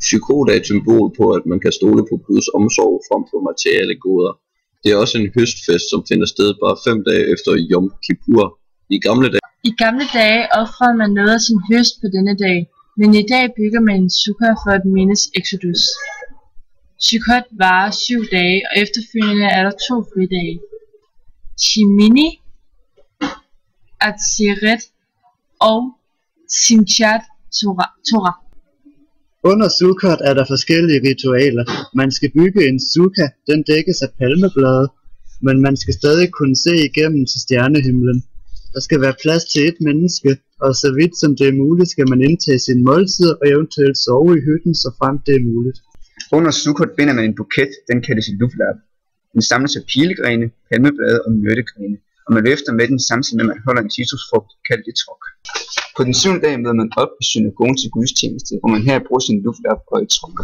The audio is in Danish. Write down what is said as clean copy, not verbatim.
Sukkot er et symbol på, at man kan stole på Guds omsorg frem for materielle goder. Det er også en høstfest, som finder sted bare 5 dage efter Yom Kippur. I gamle dage ofrede man noget af sin høst på denne dag, men i dag bygger man en sukkah for at mindes Exodus. Sukkot varer 7 dage, og efterfølgende er der 2 fridage. Shemini, Atzeret og Simchat Torah. Under Sukkot er der forskellige ritualer. Man skal bygge en sukkah, den dækkes af palmeblade, men man skal stadig kunne se igennem til stjernehimlen. Der skal være plads til et menneske, og så vidt som det er muligt, skal man indtage sin måltid og eventuelt sove i hytten, så frem det er muligt. Under Sukkot binder man en buket, den kaldes en luflab. Den samles af pilegrene, palmeblade og myrtegrene, og man løfter med den samtidig med, at man holder en citrusfrugt, kaldet et trok. På den 7. dag møder man op i synagogen til gudstjeneste, hvor man her bruger sin luflab og et trok.